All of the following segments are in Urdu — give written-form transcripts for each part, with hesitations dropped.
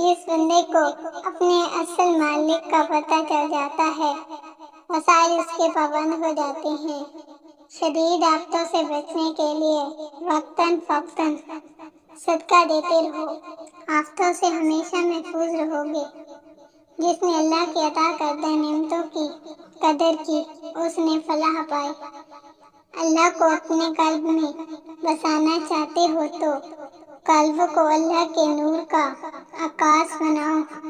جس بندے کو اپنے اصل مالک کا پتہ چل جاتا ہے، وسائل اس کے پابند ہو جاتے ہیں۔ شدید آفتوں سے بچنے کے لیے وقتاً فوقتاً صدقہ دیتے رہو، آفتوں سے ہمیشہ محفوظ رہو گے۔ جس نے اللہ کی عطا کردہ نعمتوں کی قدر کی، اس نے فلاح پائی۔ اللہ کو اپنے قلب میں بسانا چاہتے ہو تو قلب کو اللہ کے نور کا عکاس بناؤ۔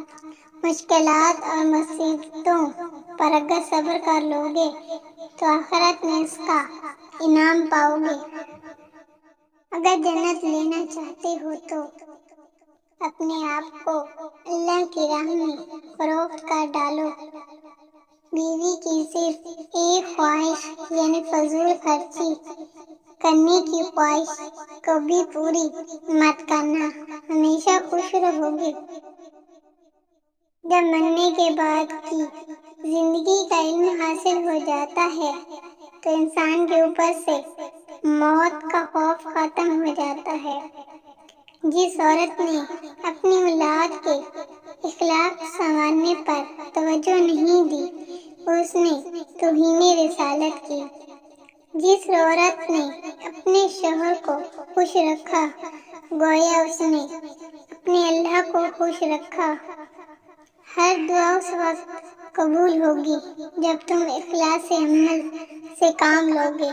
مشکلات اور مصیبتوں پر اگر صبر کر لو گے تو آخرت میں اس کا انعام پاؤ گے۔ اگر جنت لینا چاہتے ہو تو اپنے آپ کو اللہ کی راہ میں فروخت کر ڈالو۔ بیوی کی صرف ایک خواہش یعنی فضول خرچی کرنے کی خواہش کو بھی پوری مت کرنا، ہمیشہ خوش رہو گے۔ جب مرنے کے بعد کی زندگی کا علم حاصل ہو جاتا ہے تو انسان کے اوپر سے موت کا خوف ختم ہو جاتا ہے۔ جس عورت نے اپنی اولاد کے اخلاق سنوارنے پر توجہ نہیں دی، اس نے توہین رسالت کی۔ جس عورت نے اپنے شوہر کو خوش رکھا، گویا اس نے اپنے اللہ کو خوش رکھا۔ ہر دعا اس وقت قبول ہوگی جب تم اخلاص عمل سے کام لو گے۔